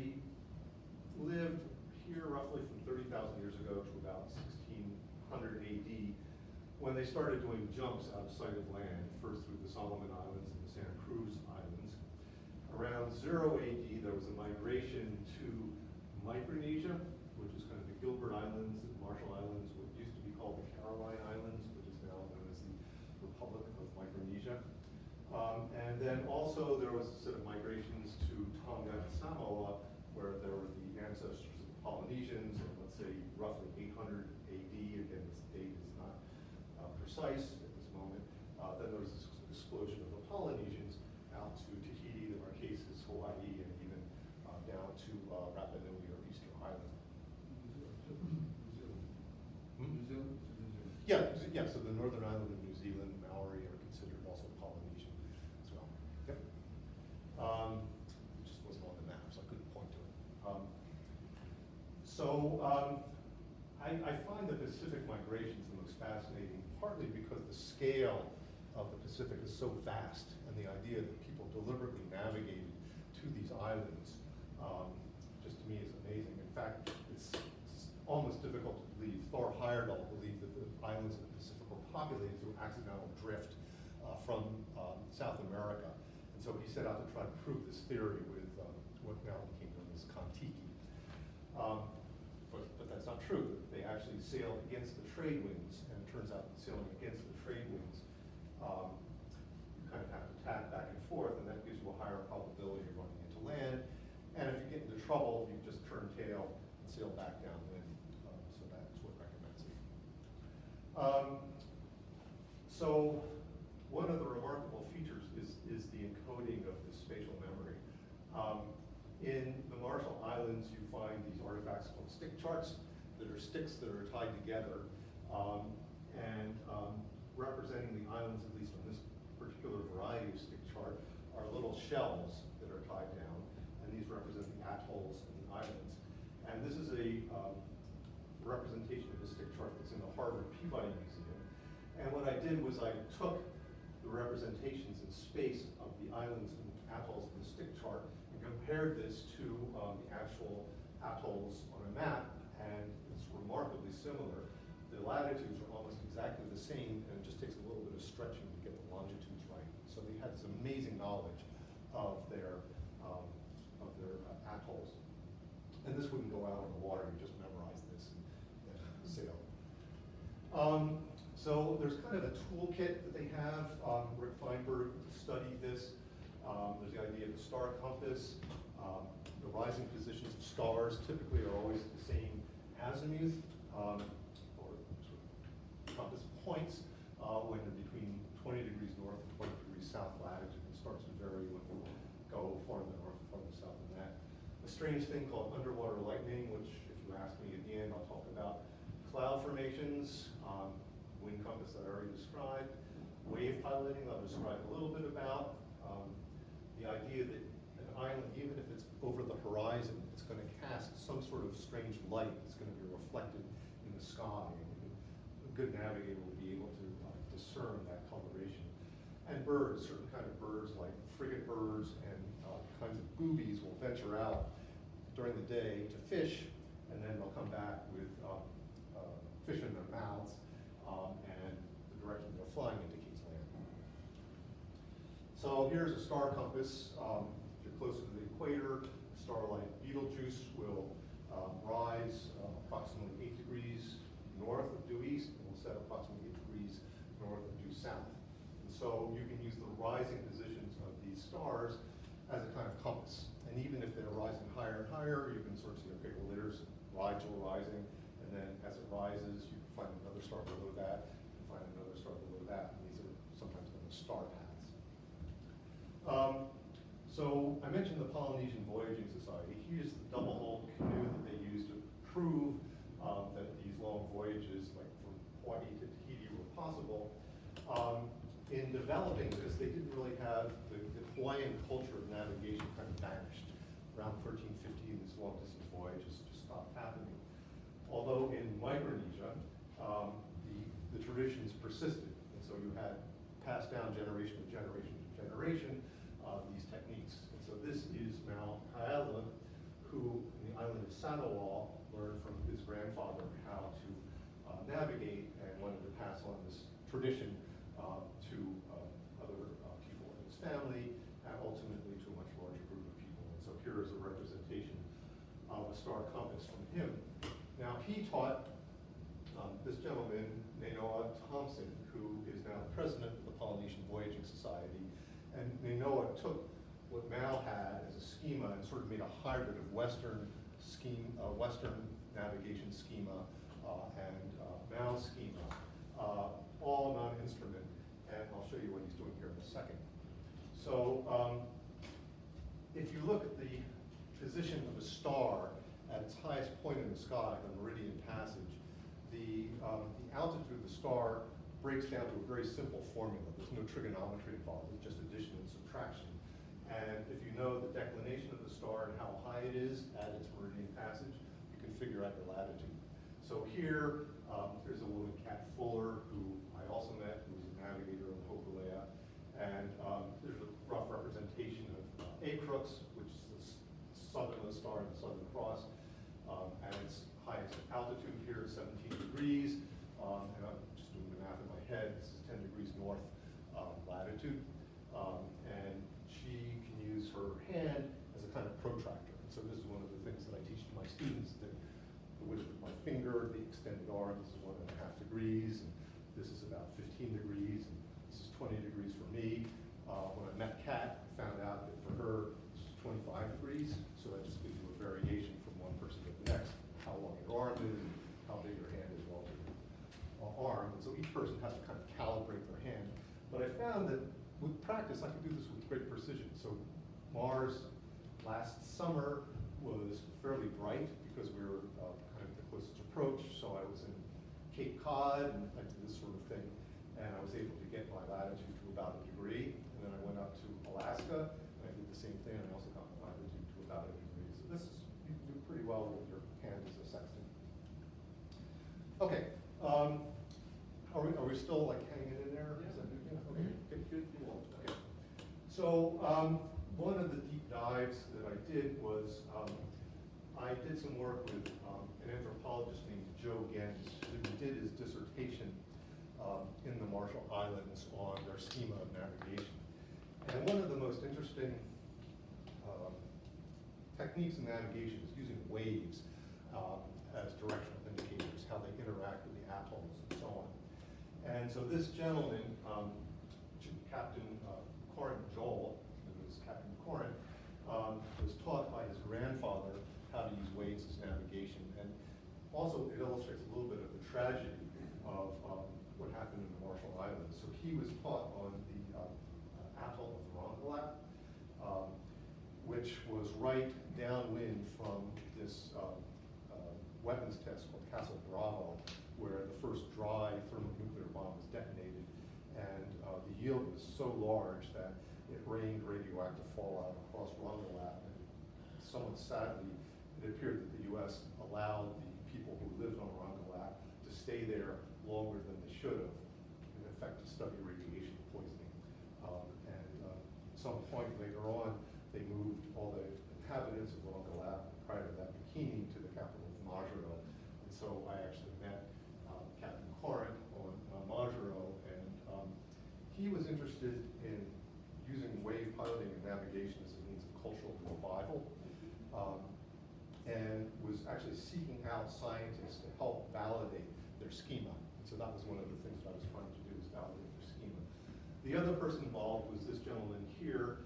lived here roughly from 30,000 years ago to about 1600 AD, when they started doing jumps out of sight of land, first through the Solomon Islands and the Santa Cruz Islands. Around 0 AD, there was a migration to Micronesia, which is kind of the Gilbert Islands and Marshall Islands, what used to be called the Caroline Islands, which is now known as the Republic of Micronesia. And then also there was a set of migrations to Tonga and Samoa, where there were the ancestors of the Polynesians, and let's say roughly 800 AD, again this date is not precise at this moment. Then there was this explosion of the Polynesians out to Tahiti, the Marquesas, Hawaii, and even down to Rapa Nui or Easter Island. Yeah, so the northern island of New Zealand, Maori are considered also Polynesian as well. Yep. It just wasn't on the map, so I couldn't point to it. I find the Pacific migrations the most fascinating, partly because the scale of the Pacific is so vast, and the idea that people deliberately navigated to these islands just to me is amazing. In fact, it's almost difficult to believe. Thor Heyerdahl believed that the islands of the Pacific were populated through accidental drift from South America. And so he set out to try to prove this theory with what now became known as Kon-Tiki. But that's not true. They actually sailed against the trade winds, and it turns out that sailing against the trade winds, you kind of have to tack back and forth, and that gives you a higher probability of running into land. And if you get into trouble, you just turn tail and sail back downwind. So that's what recommends it. So one of the remarkable features is the encoding of this spatial memory. In the Marshall Islands, you find these artifacts called stick charts that are sticks that are tied together, and representing the islands, at least on this particular variety of stick chart, are little shells that are tied down, and these represent the atolls and the islands. And this is a representation of a stick chart that's in the Harvard Peabody Museum. And what I did was I took the representations in space of the islands and atolls in the stick chart and compared this to the actual atolls on a map, and it's remarkably similar. The latitudes are almost exactly the same, and it just takes a little bit of stretching to get the longitudes right. So they had some amazing knowledge of their atolls. And this wouldn't go out on the water, you just memorize this and sail. So there's kind of a toolkit that they have. Rick Feinberg studied this. There's the idea of the star compass. The rising positions of stars typically are always the same azimuth, or sort of compass points, when they're between 20 degrees north and 20 degrees south latitude. It starts to vary when you go farther north and farther south than that. A strange thing called underwater lightning, which if you ask me at the end, I'll talk about. Cloud formations, wind compass that I already described. Wave piloting, I'll describe a little bit about. The idea that an island, even if it's over the horizon, it's going to cast some sort of strange light that's going to be reflected in the sky. And a good navigator will be able to discern that coloration. And birds, certain kind of birds like frigate birds and kinds of boobies will venture out during the day to fish, and then they'll come back with fish in their mouths, and the direction they're flying indicates land. So here's a star compass. If you're closer to the equator, a star like Betelgeuse will rise approximately 8 degrees north of due east, and will set approximately 8 degrees north of due south. And so you can use the rising positions of these stars as a kind of compass. And even if they're rising higher and higher, you can sort of see, okay, well, there's Rigel rising, and then as it rises, you can find another star below that, and find another star below that, and these are sometimes known as star paths. So I mentioned the Polynesian Voyaging Society. Here's the double-hulled canoe that they used to prove that these long voyages, like from Hawaii to Tahiti, were possible. In developing this, they didn't really have the Hawaiian culture of navigation kind of vanished. Around 1350, these long-distance voyages just stopped happening. Although in Micronesia, the traditions persisted, and so you had passed down generation to generation to generation these techniques. And so this is Mau Kaela, who in the island of Sanawal learned from his grandfather how to navigate and wanted to pass on this tradition to other people in his family, and ultimately to a much larger group of people. And so here is a representation of a star compass from him. Now he taught this gentleman, Nainoa Thompson, who is now the president of the Polynesian Voyaging Society. And Nainoa took what Mau had as a schema and sort of made a hybrid of Western navigation schema and Mau's schema, all non-instrument. And I'll show you what he's doing here in a second. So if you look at the position of a star at its highest point in the sky, the meridian passage, the altitude of the star breaks down to a very simple formula. There's no trigonometry involved, it's just addition and subtraction. And if you know the declination of the star and how high it is at its meridian passage, you can figure out your latitude. So here, there's a woman, Kat Fuller, who I also met, who was a navigator on Hokulea. And there's a rough representation of Acrux, which is the southernmost star in the Southern Cross. And its highest altitude here is 17 degrees. And I'm just doing the math in my head. This is 10 degrees north latitude. And she can use her hand as a kind of protractor. And so this is one of the things that I teach to my students, that the width of my finger, the extended arm, this is 1.5 degrees, and this is about 15 degrees, and this is 20 degrees for me. When I met Kat, I found out that for her, this is 25 degrees, so that just gives you a variation from one person to the next, how long your arm is, and how big your hand is relative to your arm. And so each person has to kind of calibrate their hand. But I found that with practice, I could do this with great precision. So Mars last summer was fairly bright because we were kind of the closest approach. So I was in Cape Cod and I did this sort of thing. And I was able to get my latitude to about 1 degree. And then I went up to Alaska and I did the same thing. And I also got my latitude to about 1 degree. So this is, you do pretty well with your hand as a sextant. Okay, are we still like hanging in there? Is that good? Yeah, okay, good. Okay. So, one of the deep dives that I did was, I did some work with an anthropologist named Joe Gens, who did his dissertation in the Marshall Islands on their schema of navigation. And one of the most interesting techniques in navigation is using waves as directional indicators, how they interact with the atolls and so on. And so this gentleman, Captain Corin Joel, who was Captain Corin, was taught by his grandfather how to use waves as navigation. And also it illustrates a little bit of the tragedy of what happened in the Marshall Islands. So he was taught on the atoll of Rongelap, which was right downwind from this weapons test called Castle Bravo, where the first dry thermonuclear bomb was detonated. And the yield was so large that it rained radioactive fallout across Rongelap. And somewhat sadly, it appeared that the U.S. allowed the people who lived on Rongelap to stay there longer than they should have, in effect to study radiation poisoning. At some point later on, they moved all the inhabitants of Rongelap, prior to that, Bikini, to the capital of Majuro. And so I actually met Captain Corin on Majuro, and he was interested in using wave piloting and navigation as a means of cultural revival, and was actually seeking out scientists to help validate their schema. And so that was one of the things that I was trying to do, is validate their schema. The other person involved was this gentleman here,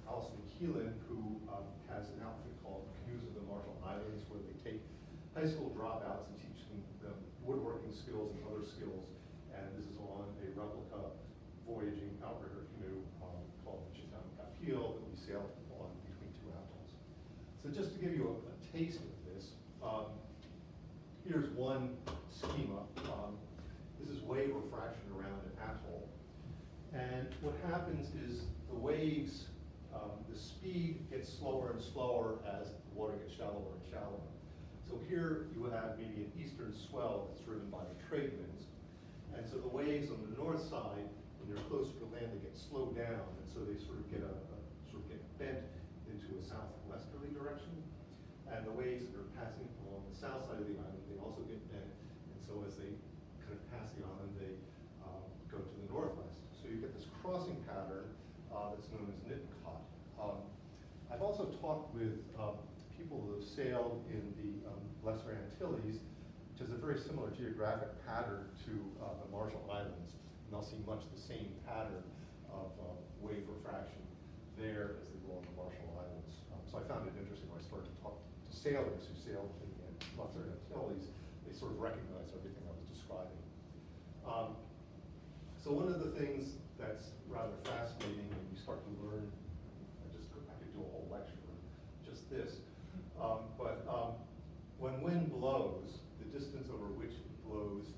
Alison Keelan, who has an outfit called Canoes of the Marshall Islands, where they take high school dropouts and teach them woodworking skills and other skills. And this is on a replica voyaging outrigger canoe called the Chitam Kapil that we sailed on between two atolls. So just to give you a taste of this, here's one schema. This is wave refraction around an atoll. And what happens is the waves, the speed gets slower and slower as the water gets shallower and shallower. So here you have maybe an eastern swell that's driven by the trade winds. And so the waves on the north side, when you're closer to land, they get slowed down, and so they sort of get bent into a southwesterly direction. And the waves that are passing along the south side of the island, they also get bent, and so as they kind of pass the island, they go to the northwest. So you get this crossing pattern that's known as Nittencott. I've also talked with people who have sailed in the Lesser Antilles, which has a very similar geographic pattern to the Marshall Islands. And they'll see much the same pattern of wave refraction there as they go on the Marshall Islands. So I found it interesting when I started to talk to sailors who sailed in the Lesser Antilles. They sort of recognized everything I was describing. So one of the things that's rather fascinating when you start to learn, I could do a whole lecture on just this, when wind blows, the distance over which it blows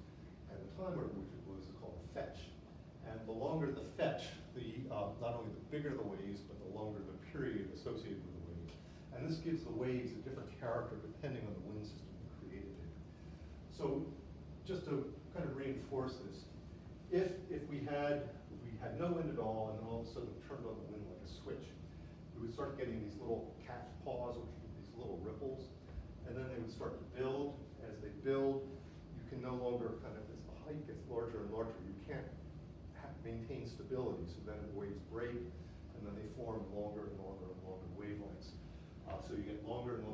and the time over which it blows is called a fetch. And the longer the fetch, not only the bigger the waves, but the longer the period associated with the wave. And this gives the waves a different character depending on the wind system that created it. So just to kind of reinforce this, if we had no wind at all, and then all of a sudden we turned on the wind like a switch, we would start getting these little cat's paws, which are these little ripples, and then they would start to build. As they build, you can no longer as the height gets larger and larger, you can't maintain stability, so then the waves break, and then they form longer and longer and longer wavelengths. So you get longer and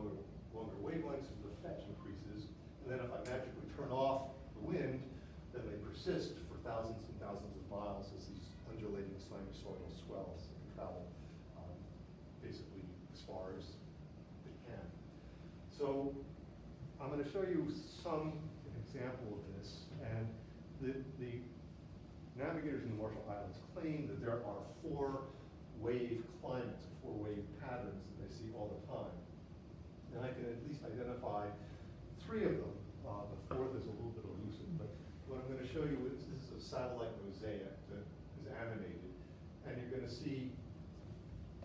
longer wavelengths as the fetch increases, and then if I magically turn off the wind, then they persist for thousands and thousands of miles as these undulating sinusoidal swells that can travel basically as far as they can. So I'm going to show you an example of this, and the navigators in the Marshall Islands claim that there are 4 wave climates, 4 wave patterns that they see all the time. And I can at least identify 3 of them. The 4th is a little bit elusive, but what I'm going to show you is this is a satellite mosaic that is animated, and you're going to see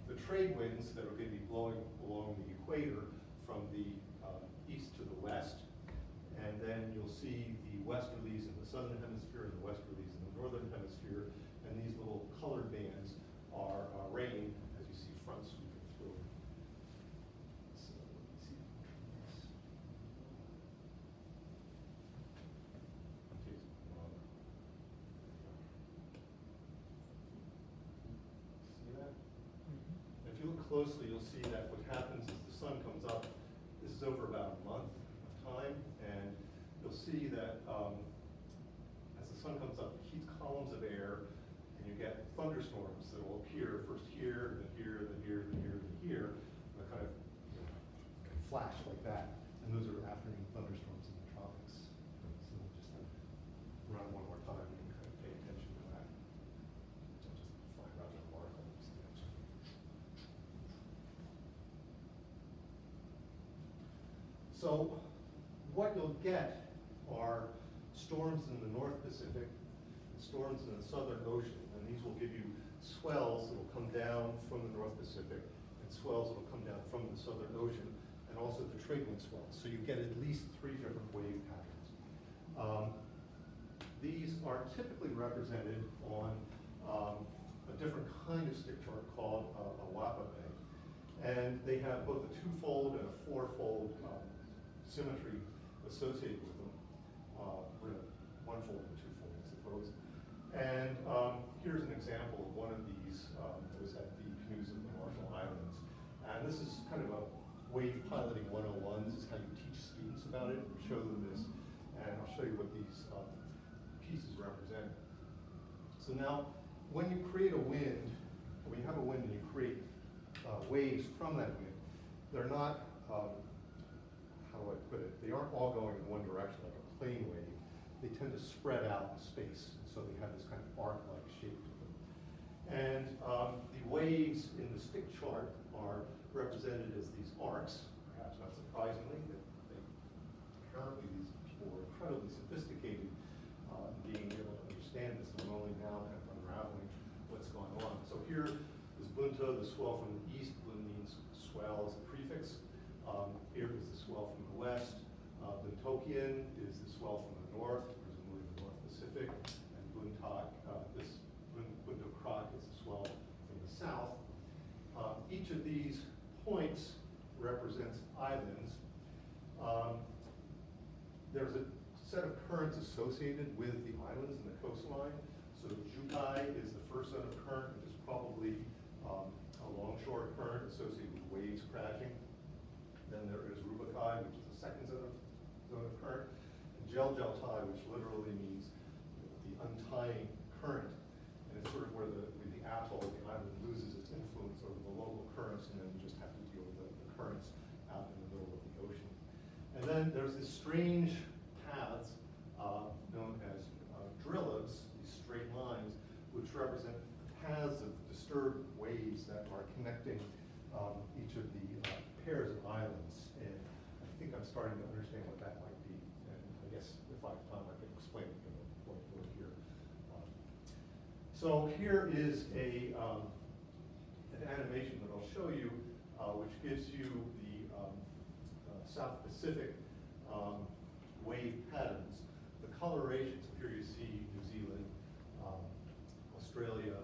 the trade winds that are going to be blowing along the equator from the east to the west, and then you'll see the westerlies in the southern hemisphere and the westerlies in the northern hemisphere, and these little colored bands are rain, as you see front sweeping through. So let me see. See that? If you look closely, you'll see that what happens is the sun comes up. This is over about a month of time, and you'll see that as the sun comes up, it heats columns of air, and you get thunderstorms that will appear first here, then here, then here, then here, then here, and they kind of flash like that. And those are afternoon thunderstorms in the tropics. So just run one more time, and you can kind of pay attention to that. Which I'll just find rather remarkable. Just to mention. So what you'll get are storms in the North Pacific, and storms in the Southern Ocean, and these will give you swells that will come down from the North Pacific and swells that will come down from the Southern Ocean, and also the trade wind swells. So you get at least 3 different wave patterns. These are typically represented on a different kind of stick chart called a WAPA bank. And they have both a 2-fold and a 4-fold symmetry associated with them. Or 1-fold and 2-fold, I suppose. And here's an example of one of these. It was at the Canoes of the Marshall Islands. And this is kind of a wave piloting 101. This is how you teach students about it, show them this. And I'll show you what these pieces represent. So now, when you create a wind, when you have a wind and you create waves from that wind, they're not, how do I put it, they aren't all going in one direction like a plane wave. They tend to spread out in space, and so they have this kind of arc-like shape to them. And the waves in the stick chart are represented as these arcs, perhaps not surprisingly. Apparently these people were incredibly sophisticated in being able to understand this, and we're only now kind of unraveling what's going on. So here is Bunta, the swell from the east. Bun means swell as a prefix. Here is the swell from the west. Buntokian is the swell from the north, presumably the North Pacific. And Buntok, Buntokrak is the swell from the south. Each of these points represents islands. There's a set of currents associated with the islands and the coastline. So Jukai is the first zone of current, which is probably a longshore current associated with waves crashing. Then there is Rubakai, which is the second zone of current. And Jeljeltai, which literally means the untying current. And it's sort of where the atoll, the island, loses its influence over the local currents, and then you just have to deal with the currents out in the middle of the ocean. And then there's these strange paths known as drillibs, these straight lines, which represent paths of disturbed waves that are connecting each of the pairs of islands. And I think I'm starting to understand what that might be. And I guess if I have time, I can explain it in the point here. So here is an animation that I'll show you, which gives you the South Pacific wave patterns. The colorations, here you see New Zealand, Australia,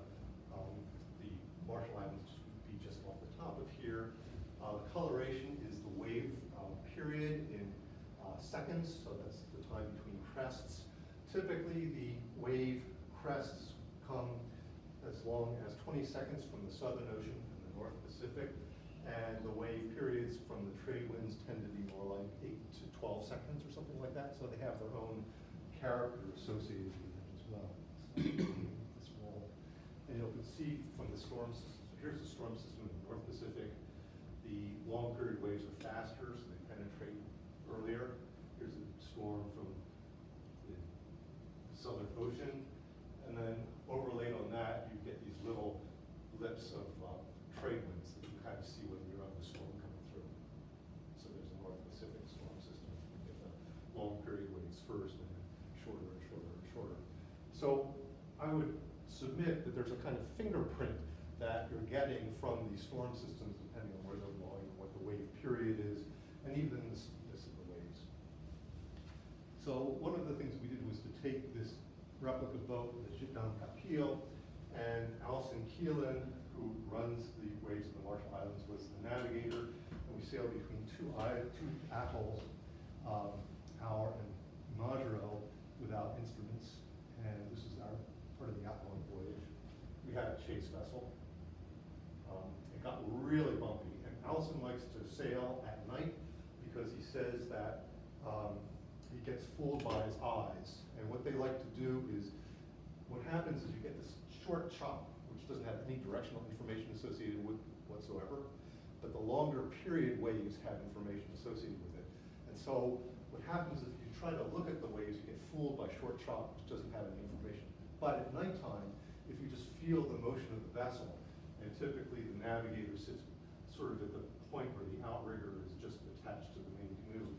the Marshall Islands would be just off the top of here. The coloration is the wave period in seconds, so that's the time between crests. Typically, the wave crests come as long as 20 seconds from the Southern Ocean and the North Pacific, and the wave periods from the trade winds tend to be more like 8 to 12 seconds or something like that, so they have their own character associated with them as well. So, small. And you can see from the storm system, so here's the storm system in the North Pacific. The long period waves are faster, so they penetrate earlier. Here's a storm from the Southern Ocean. And then overlaid on that, you get these little lips of trade winds that you kind of see when you're on the storm coming through. So there's a North Pacific storm system. You get the long period waves first, and then shorter and shorter and shorter. So I would submit that there's a kind of fingerprint that you're getting from these storm systems, depending on where they're blowing, what the wave period is, and even the speedness of the waves. So one of the things we did was to take this replica boat, the ship down Capile, and Alison Keelan, who runs the Waves of the Marshall Islands, was the navigator, and we sailed between two atolls, Our and Majuro, without instruments, and this is our part of the outgoing voyage. We had a chase vessel. It got really bumpy, and Allison likes to sail at night because he says that he gets fooled by his eyes. And what they like to do is, what happens is you get this short chop, which doesn't have any directional information associated with whatsoever, but the longer period waves have information associated with it. And so what happens if you try to look at the waves, you get fooled by short chop, which doesn't have any information. But at nighttime, if you just feel the motion of the vessel, and typically the navigator sits sort of at the point where the outrigger is just attached to the main canoe,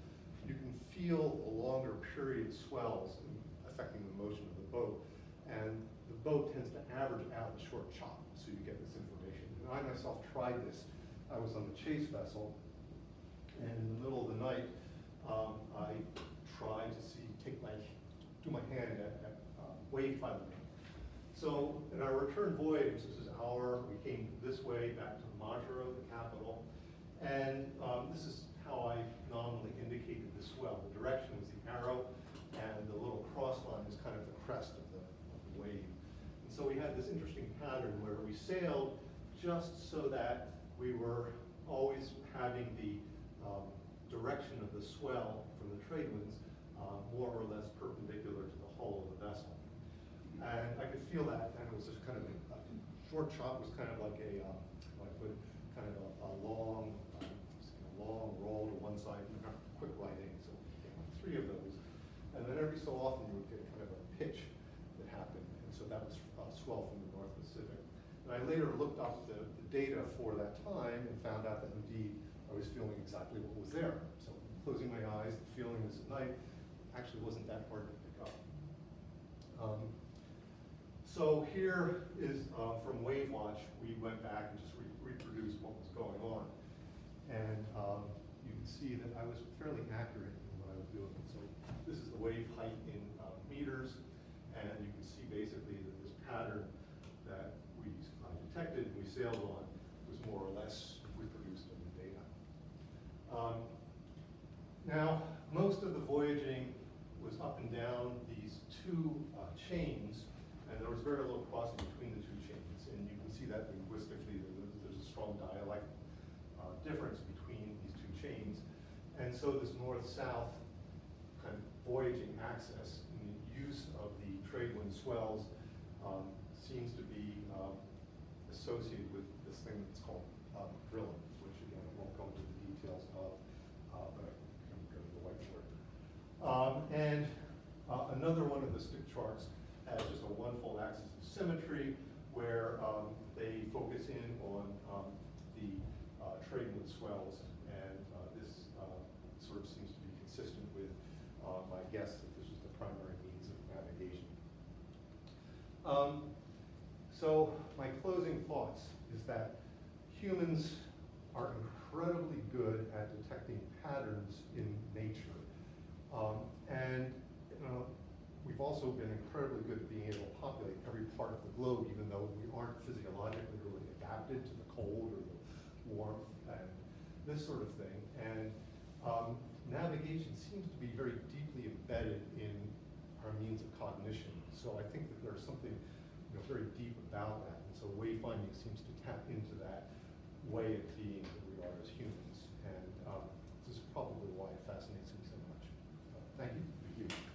you can feel the longer period swells affecting the motion of the boat. And the boat tends to average out the short chop, so you get this information. And I myself tried this. I was on the chase vessel, and in the middle of the night, I tried to do my hand at wave piloting. So in our return voyage, this is we came this way back to Majuro, the capital, and this is how I nominally indicated the swell. The direction was the arrow, and the little cross line is kind of the crest of the wave. And so we had this interesting pattern where we sailed just so that we were always having the direction of the swell from the trade winds more or less perpendicular to the hull of the vessel. And I could feel that, and it was just kind of a short chop was kind of like kind of a long roll to one side and a quick righting. So three of those. And then every so often you would get kind of a pitch that happened. And so that was swell from the North Pacific. And I later looked up the data for that time and found out that indeed I was feeling exactly what was there. So closing my eyes, the feeling this at night actually wasn't that hard to pick up. So here is from Wave Watch, we went back and just reproduced what was going on. And you can see that I was fairly accurate in what I was doing. So this is the wave height in meters, and you can see basically that this pattern that we detected and we sailed on was more or less reproduced in the data. Now, most of the voyaging was up and down these two chains, and there was very little crossing between the two chains. And you can see that linguistically, there's a strong dialect difference between these two chains. And so this north-south kind of voyaging axis and the use of the trade wind swells seems to be associated with this thing that's called drilling, which again, I won't go into the details of, but I can go to the whiteboard. And another one of the stick charts has just a one-fold axis of symmetry where they focus in on the trade wind swells, and this sort of seems to be consistent with my guess that this was the primary means of navigation. So my closing thoughts is that humans are incredibly good at detecting patterns in nature. And we've also been incredibly good at being able to populate every part of the globe, even though we aren't physiologically really adapted to the cold or the warmth and this sort of thing. And navigation seems to be very deeply embedded in our means of cognition. So I think that there's something very deep about that. And so wayfinding seems to tap into that way of being that we are as humans. And this is probably why it fascinates me so much. Thank you. Thank you.